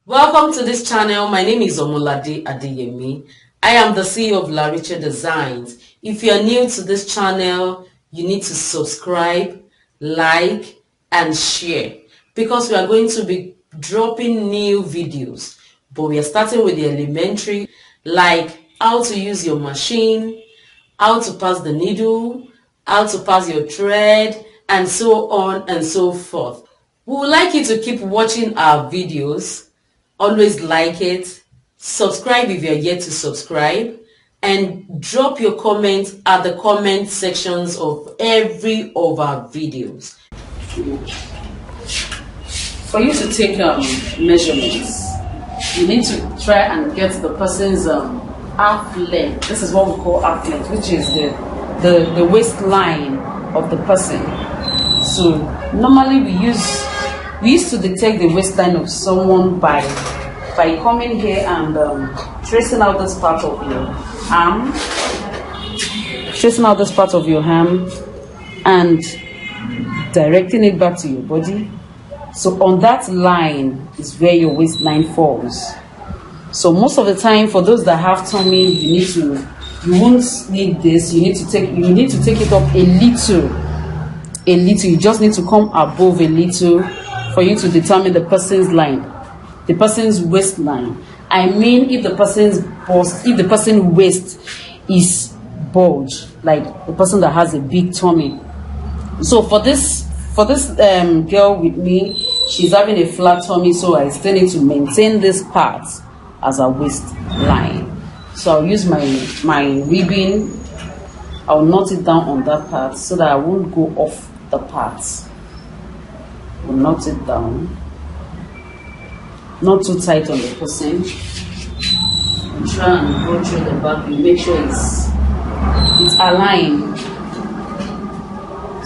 Welcome to this channel. My name is Omolade Adeyemi. I am the CEO of Lariche Designs. If you are new to this channel, you need to subscribe, like, and share because we are going to be dropping new videos. But we are starting with the elementary, like how to use your machine, how to pass the needle, how to pass your thread, and so on and so forth. We would like you to keep watching our videos. Always like it, subscribe if you're yet to subscribe, and drop your comments at the comment sections of every of our videos. For you to take measurements, you need to try and get the person's half length. This is what we call half length, which is the waistline of the person. So normally we used to detect the waistline of someone by coming here and tracing out this part of your arm, and directing it back to your body. So on that line is where your waistline falls. So most of the time, for those that have tummy, you won't need this. You need to take it up a little. You just need to come above a little for you to determine the person's line, the person's waistline. I mean, if the person's waist is bulge, like the person that has a big tummy. So for this girl with me, she's having a flat tummy, so I still need to maintain this part as a waistline. So I'll use my ribbon. I'll knot it down on that part so that I won't go off the parts. We'll knot it down, not too tight on the person. You try and go through the back. You make sure it's aligned.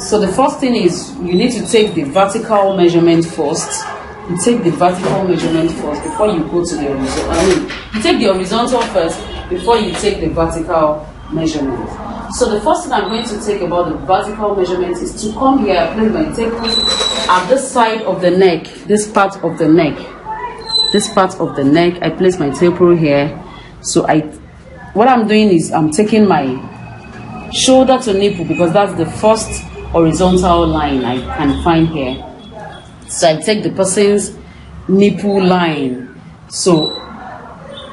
So the first thing is you need to take the vertical measurement first. You take the vertical measurement first before you go to the horizontal. You take the horizontal first before you take the vertical measurement. So the first thing I'm going to take about the vertical measurement is to come here. I place my tape at this side of the neck, this part of the neck. I place my tape rule here. So what I'm doing is I'm taking my shoulder to nipple because that's the first horizontal line I can find here. So I take the person's nipple line. So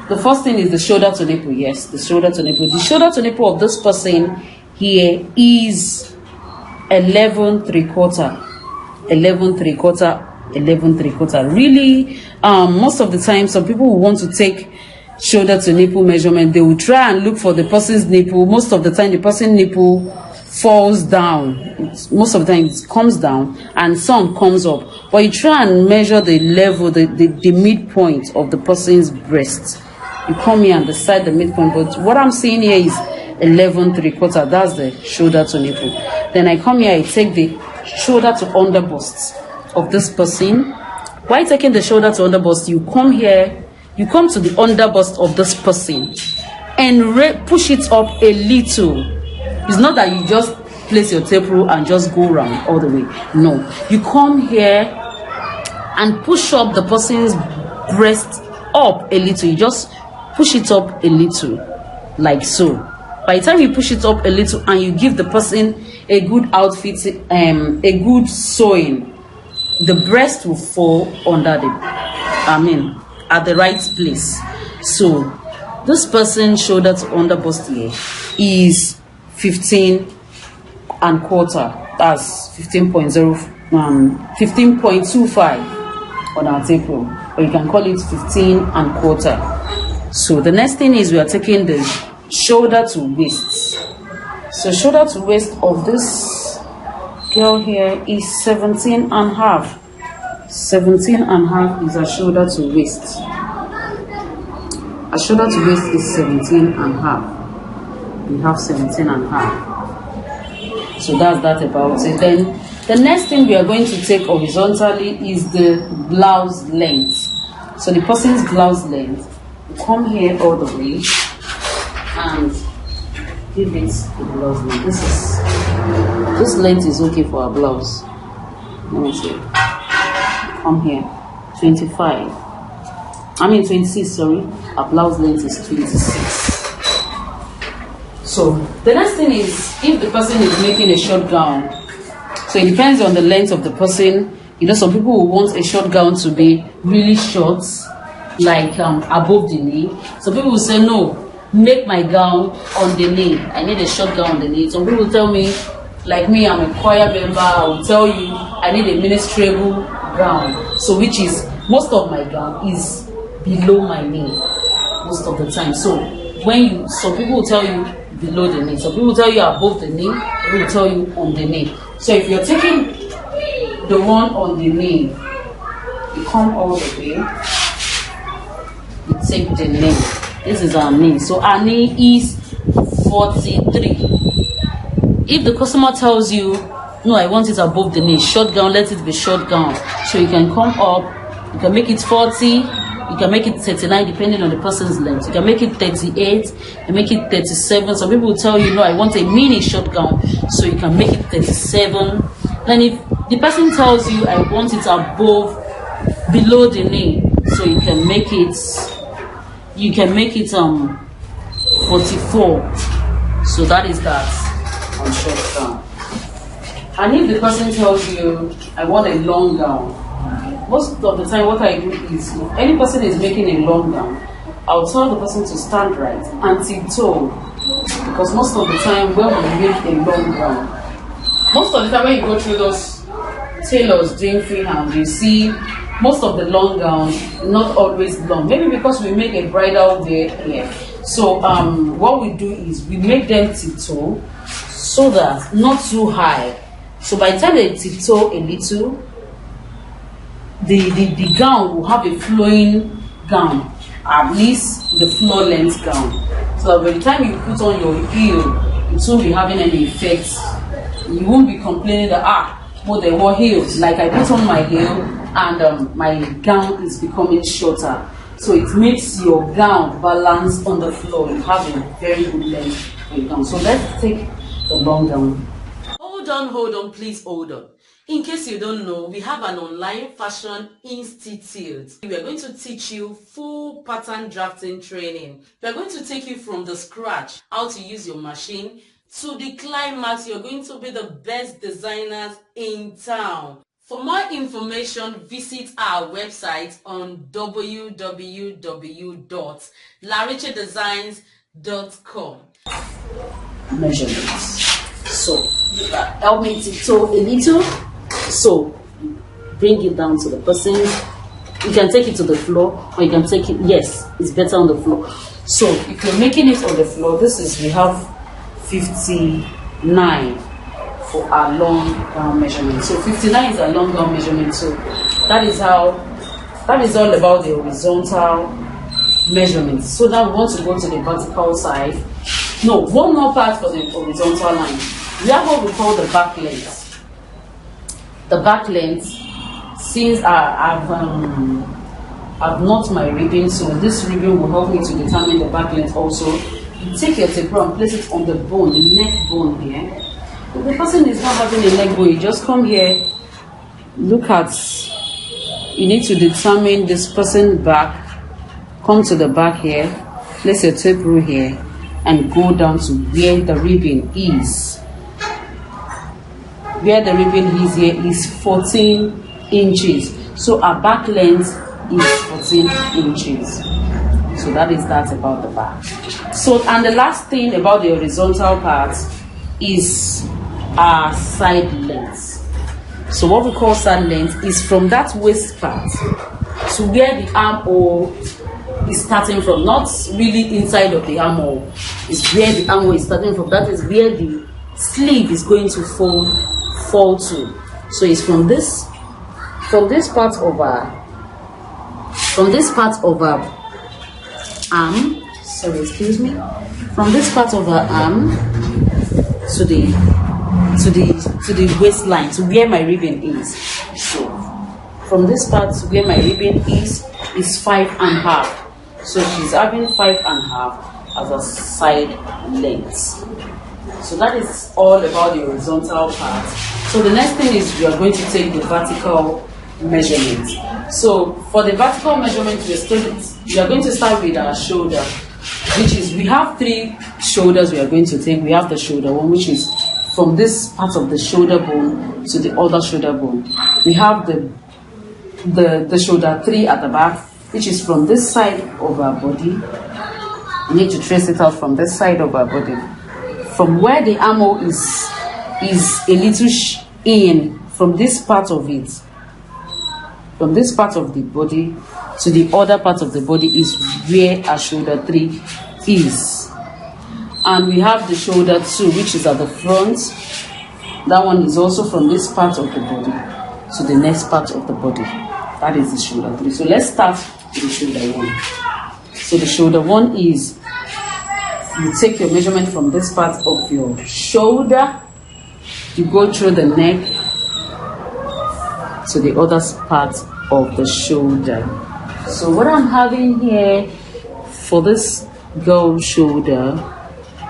the first thing is the shoulder to nipple. Yes, the shoulder to nipple. The shoulder to nipple of this person here is 11 3/4. Really, most of the time, some people who want to take shoulder to nipple measurement, they will try and look for the person's nipple. Most of the time, the person's nipple falls down. Most of the time, it comes down and some comes up. But you try and measure the level, the midpoint of the person's breast. You come here and decide the midpoint. But what I'm seeing here is 11 3/4. That's the shoulder to nipple. Then I come here, I take the shoulder to under bust of this person. While taking the shoulder to under bust, you come here, you come to the under bust of this person and push it up a little. It's not that you just place your tape rule and just go around all the way. No, you come here and push up the person's breast up a little. You just push it up a little, like so. By the time you push it up a little and you give the person a good outfit, a good sewing, the breast will fall under at the right place. So this person's shoulder to under bust here is 15 1/4. That's 15.25 on our tape rule, or you can call it 15 1/4. So the next thing is we are taking the shoulder to waist. So shoulder to waist of this girl here is 17.5. 17.5 is a shoulder to waist. A shoulder to waist is 17.5. We have 17.5. So that's that about it. Then the next thing we are going to take horizontally is the blouse length. So the person's blouse length, come here all the way and give it the blouse length. This length is okay for a blouse. Let me see. Come here, 25. I mean 26, sorry. Her blouse length is 26. So the next thing is, if the person is making a short gown, so it depends on the length of the person. You know, some people will want a short gown to be really short, like above the knee. Some people will say, no, make my gown on the knee. I need a short gown on the knee. Some people will tell me, like me, I'm a choir member, I will tell you I need a ministerial gown. So which is, most of my gown is below my knee most of the time. So some people will tell you below the knee, some people will tell you above the knee, some people will tell you on the knee. So if you're taking the one on the knee, you come all the way, you take the knee. This is our knee. So our knee is 43. If the customer tells you, no, I want it above the knee, short gown, let it be short gown. So you can come up, you can make it 40, you can make it 39 depending on the person's length. You can make it 38, you make it 37. Some people will tell you, no, I want a mini short gown, so you can make it 37. Then if the person tells you, I want it below the knee, so you can make it 44. So that is that on short gown. And if the person tells you, I want a long gown, most of the time what I do is, if any person is making a long gown, I'll tell the person to stand right and tiptoe. Because most of the time when we make a long gown, most of the time when you go through those tailors doing freehand, you see most of the long gowns not always long. Maybe because we make a bridal wear here. So what we do is we make them tiptoe so that not too high. So by the time they tiptoe a little, the gown will have a flowing gown, at least the floor length gown. So that by the time you put on your heel, it won't be having any effect. You won't be complaining that but they wore heels. Like I put on my heel and my gown is becoming shorter. So it makes your gown balance on the floor. You have a very good length for your gown. So let's take the long gown. Hold on, please hold on. In case you don't know, we have an online fashion institute. We are going to teach you full pattern drafting training. We are going to take you from the scratch, how to use your machine, to the climax. You're going to be the best designers in town. For more information, visit our website on www.larichedesigns.com. Measurements. So help me tiptoe a little. So bring it down to the person. You can take it to the floor, or you can take it. Yes, it's better on the floor. So if you're making it on the floor, we have 59 for our long gown measurement. So 59 is our long gown measurement. So that is all about the horizontal measurement. So now we want to go to the vertical side. No, one more part for the horizontal line. We have what we call the back length. The back length, since I've knocked my ribbon, so this ribbon will help me to determine the back length also. You take your taper and place it on the bone, the neck bone here. If the person is not having a neck bone, you just come here, you need to determine this person's back. Come to the back here, place your tape rule here, and go down to where the ribbon is. Where the ribbon is here is 14 inches. So our back length is 14 inches. So that is that about the back. So, and the last thing about the horizontal part is our side length. So what we call side length is from that waist part to where the armhole is starting from, not really inside of the armhole. It's where the armhole is starting from. That is where the sleeve is going to fall to. So it's from this part of our arm. Sorry, excuse me. From this part of our arm to the waistline, to where my ribbon is. So from this part to where my ribbon is 5.5. So she's having 5.5 as a side length. So that is all about the horizontal part. So the next thing is we are going to take the vertical measurement. So for the vertical measurement, we are going to start with our shoulder, which is, we have 3 shoulders we are going to take. We have the shoulder one, which is from this part of the shoulder bone to the other shoulder bone. We have the shoulder 3 at the back, which is from this side of our body. We need to trace it out from this side of our body. From where the armhole is a little in, from this part of it, from this part of the body to the other part of the body is where our shoulder 3 is. And we have the shoulder 2, which is at the front. That one is also from this part of the body to the next part of the body. That is the shoulder 3. So let's start with the shoulder 1. So the shoulder 1 is, you take your measurement from this part of your shoulder, you go through the neck to the other part of the shoulder. So what I'm having here for this girl's shoulder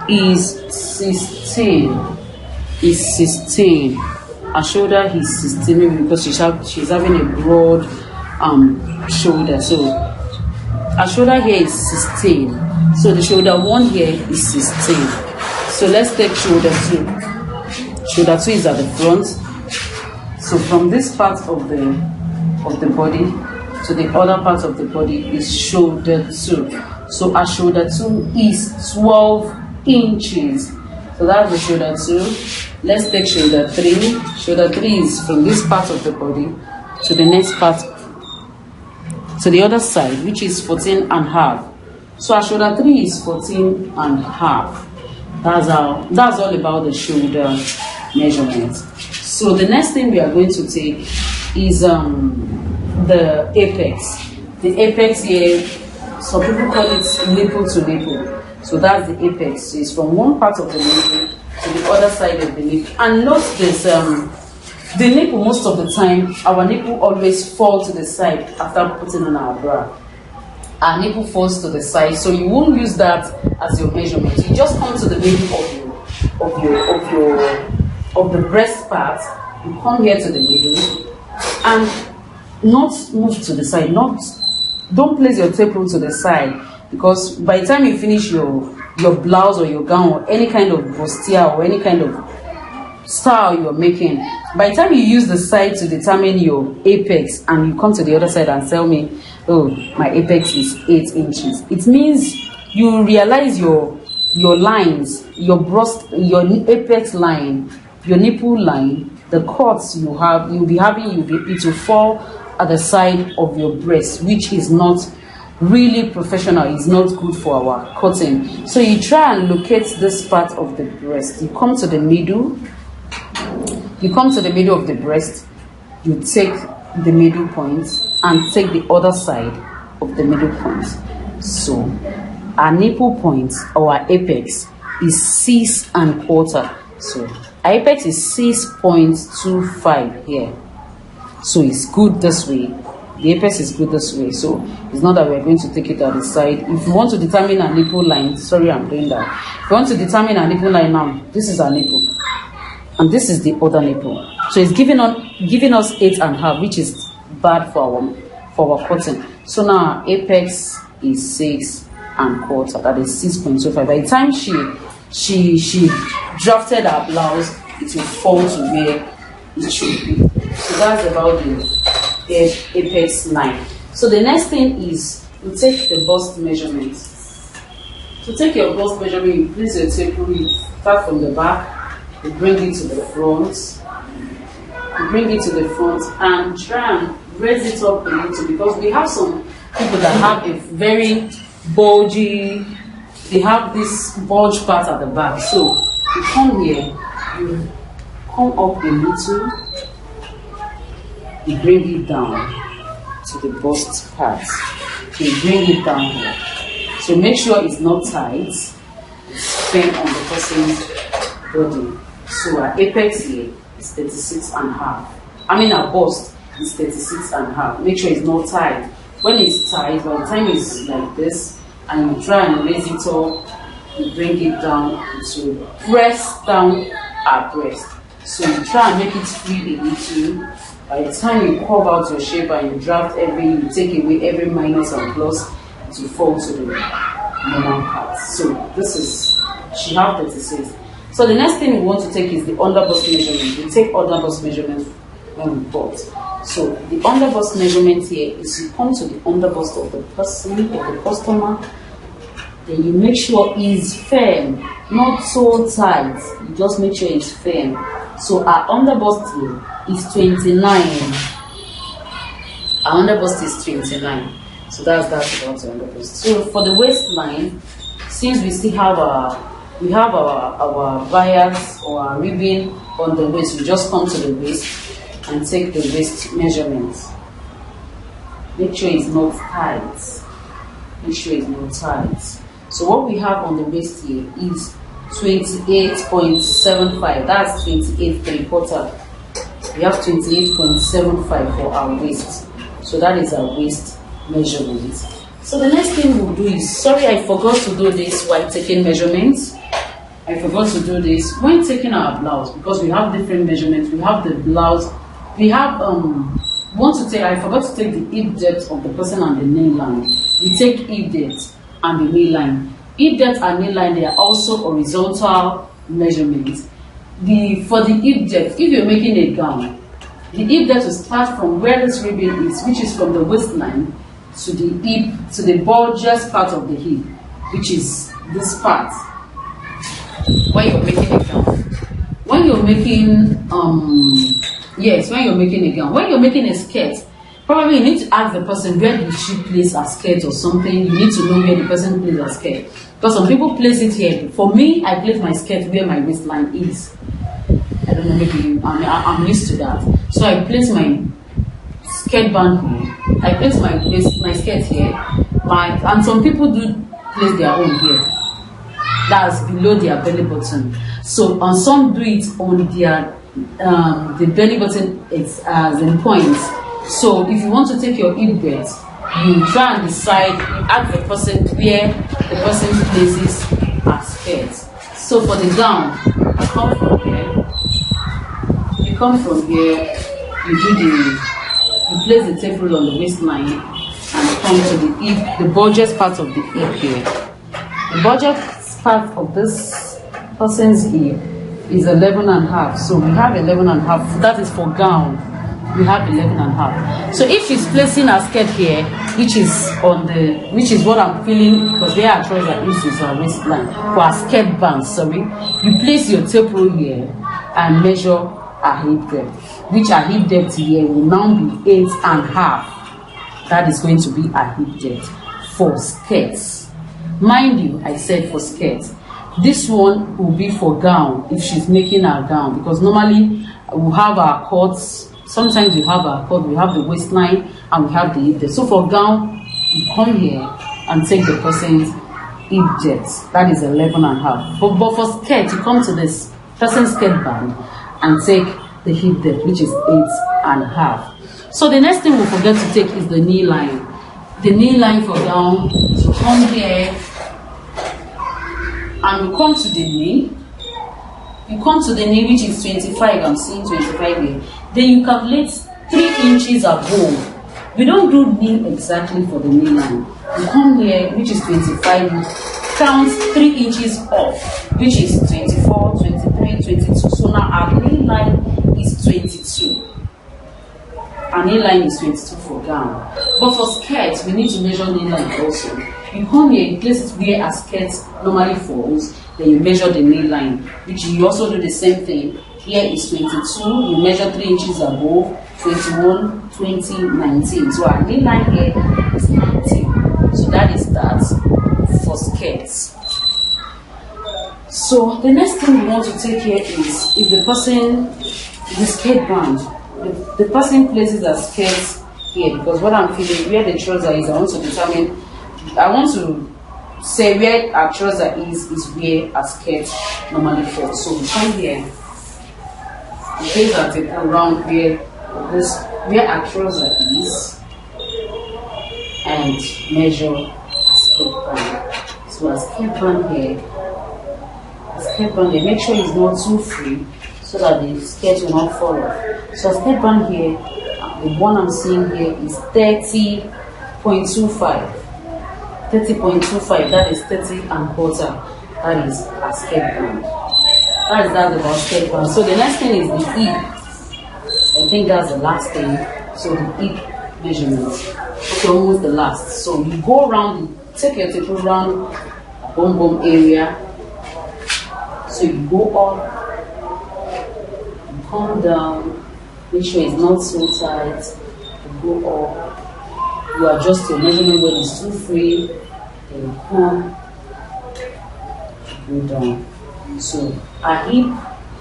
is 16. Is 16. Her shoulder is 16 maybe because she's having a broad shoulder. So her shoulder here is 16. So the shoulder 1 here is 16. So let's take shoulder 2. Shoulder 2 is at the front. So from this part of the body to the other part of the body is shoulder 2. So our shoulder 2 is 12 inches. So that's the shoulder 2. Let's take shoulder 3. Shoulder 3 is from this part of the body to the next part, to the other side, which is 14 and a half. So our shoulder 3 is 14 and a half. That's all about the shoulder measurement. So the next thing we are going to take is the apex. The apex here, some people call it nipple to nipple. So that's the apex. So it's from one part of the nipple to the other side of the nipple. And note this, the nipple, most of the time, our nipple always falls to the side after putting on our bra. Our nipple falls to the side, so you won't use that as your measurement. You just come to the middle of the breast part. You come here to the middle and not move to the side. Don't place your tape rule to the side, because by the time you finish your blouse or your gown or any kind of bustier or any kind of style you're making, by the time you use the side to determine your apex and you come to the other side and tell me, oh, my apex is 8 inches, it means you realize your lines, your apex line, your nipple line, the cuts it will fall at the side of your breast, which is not really professional. It's not good for our cutting. So you try and locate this part of the breast. You come to the middle. You come to the middle of the breast. You take the middle point and take the other side of the middle point. So our nipple point or our apex is 6 1/4. So our apex is 6.25 here. So it's good this way. The apex is good this way. So it's not that we're going to take it at the side. If you want to determine a nipple line, sorry, I'm doing that. If you want to determine a nipple line now, this is our nipple. And this is the other nipple. So it's giving us 8 1/2, which is bad for our cotton. So now our apex is 6 1/4. That is 6.25. By the time she drafted our blouse, it will fall to where it should be. So that's about the apex line. So the next thing is you take the bust measurement. To take your bust measurement, you place your tape rule, you start from the back, you bring it to the front. You bring it to the front and try and raise it up a little, because we have some people that have a very bulgy, they have this bulge part at the back. So you come here, you come up a little, you bring it down to the bust part. So you bring it down here. So make sure it's not tight, it's firm on the person's body. So our apex here is 36 1/2. I mean our bust is 36 1/2. Make sure it's not tight. When it's tight, by the time it's like this, and you try and raise it up, you bring it down to press down our breast. So you try and make it free a little, By the time you curve out your shape and you draft you take away every minus and plus, it will fall to the normal part. So this is, she have 36. So the next thing we want to take is the underbust measurement. We take underbust measurement when we port. So the underbust measurement here is you come to the underbust of the person, of the customer, then you make sure it's firm, not so tight. You just make sure it's firm. So our underbust here is 29. Our underbust is 29. So that's about the underbust. So for the waistline, since we still have our bias or our ribbon on the waist, we just come to the waist and take the waist measurement. Make sure it's not tight. Make sure it's not tight. So what we have on the waist here is 28.75. That's 28 3/4. We have 28.75 for our waist. So that is our waist measurement. So the next thing we'll do is, sorry, I forgot to do this while taking measurements. I forgot to do this when taking our blouse, because we have different measurements. We have the blouse. We have I forgot to take the hip depth of the person and the knee line. We take hip depth and the knee line. Hip depth and knee line, they are also horizontal measurements. For the hip depth, if you're making a gown, the hip depth will start from where this ribbon is, which is from the waistline to the hip, to the bulges part of the hip, which is this part. When you're making a gown, when you're making when you're making a gown, when you're making a skirt, probably you need to ask the person, where did she place her skirt or something. You need to know where the person placed her skirt, because some people place it here. For me, I place my skirt where my waistline is. I don't know, maybe I'm used to that. So I place my skirt band here. I place my skirt here. And some people do place their own here. That's below their belly button. So and some do it on their the belly button is as in points. So if you want to take your hip depth, you try and decide, you ask the person where the person places her skirt. So for the gown, you come from here, you place the tape rule on the waistline and come to the hip, the bulges part of the hip here. The bulges part of this person's hip is 11.5. So we have 11.5. That is for gown. We have 11.5. So if she's placing her skirt here, which is what I'm feeling, because where our trouser is our waistline, for her skirt band, you place your tape rule here and measure her hip depth, which her hip depth here will now be 8.5. That is going to be her hip depth for skirts. Mind you, I said for skirts. This one will be for gown if she's making her gown, because normally we have our cords. Sometimes we have our cord, we have the waistline, and we have the hip depth. So for gown, you come here and take the person's hip depth. That is 11.5. But for skirt, you come to this person's skirt band and take the hip depth, which is 8.5. So the next thing we forget to take is the knee line. The knee line for gown, so come here and we come to the knee. You come to the knee, which is 25. I'm seeing 25 here. Then you calculate 3 inches above. We don't do knee exactly for the knee line. You come here, which is 25. You count 3 inches off, which is 24, 23, 22. So now our knee line is 22. Our knee line is 22 for gown. But for skirts, we need to measure knee line also. You come here, you place it where a skirt normally falls. Then you measure the knee line, which you also do the same thing. Here is 22, you measure 3 inches above, 21, 20, 19. So our knee line here is 19. So that is that for skirts. So the next thing we want to take here is if the skirt band, the person places a skirt here, because what I'm feeling, where the trouser is, I want to say where our trouser is where a skirt normally falls. So we come here, we place our tape around where our trouser is and measure a skirt band. So a skirt band here, make sure it's not too free. so that the skirt will not fall off. So skirt band here, the one I'm seeing here is 30.25. 30.25, that is 30 and quarter. That is a skirt band. That's about skirt band. So the next thing is the hip. I think that's the last thing. So the hip measurement. Okay, almost the last. So you go around, take your tape around bum bum area. So you go up, you come down, make sure it's not so tight. You go up, you adjust your measurement when it's too free, then you come, you go down. So a hip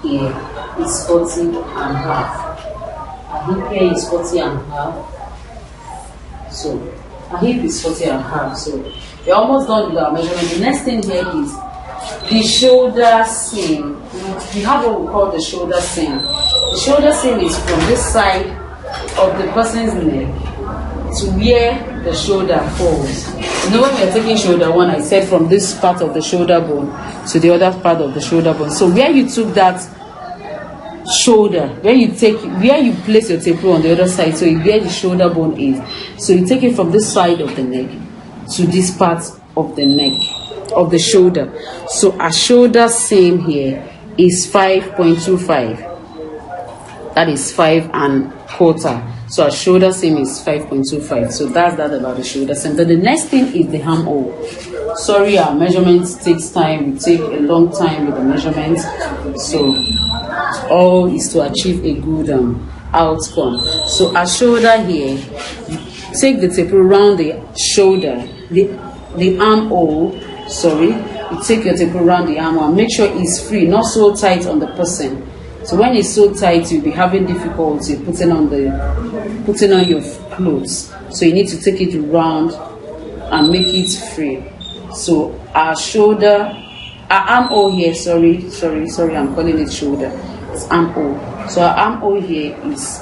here is 40 and half. A hip here is 40 and half. So a hip is 40 and half. So we're almost done with our measurement. The next thing here is the shoulder seam. We have what we call the shoulder seam. The shoulder seam is from this side of the person's neck to where the shoulder falls. You know, when we are taking shoulder one, I said from this part of the shoulder bone to the other part of the shoulder bone. So where you took that shoulder, where you place your tape on the other side, so where the shoulder bone is. So you take it from this side of the neck to this part of the neck, of the shoulder. So a shoulder seam here is 5.25. That is 5 and quarter. So a shoulder seam is 5.25. So that's that about the shoulder seam. Then the next thing is the armhole. Sorry, our measurements takes time. We take a long time with the measurements. So all is to achieve a good outcome. So a shoulder here, you take the tape around the shoulder, the armhole. Sorry, you take your tape around the armhole and make sure it's free, not so tight on the person. So when it's so tight, you'll be having difficulty putting on your clothes. So you need to take it around and make it free. So our armhole here, sorry, I'm calling it shoulder. It's armhole. So our armhole here is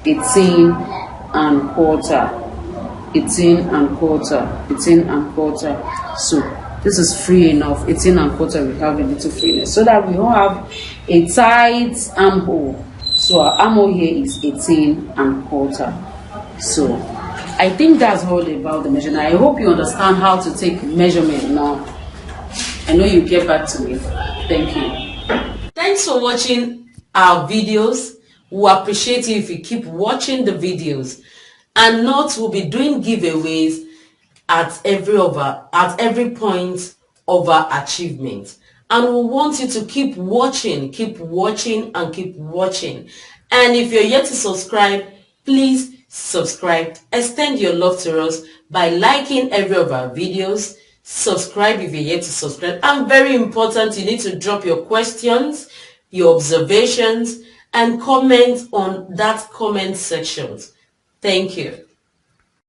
18 and quarter. 18 and quarter. So this is free enough. 18 and quarter, we have a little freeness so that we don't have a tight armhole. So our armhole here is 18 and quarter. So I think that's all about the measurement. I hope you understand how to take measurement now. I know you get back to me. Thank you. Thanks for watching our videos. We appreciate you if you keep watching the videos. And note, we'll be doing giveaways at every point of our achievement. And we want you to keep watching. And if you're yet to subscribe, please subscribe. Extend your love to us by liking every of our videos. Subscribe if you're yet to subscribe. And very important, you need to drop your questions, your observations, and comment on that comment section. Thank you.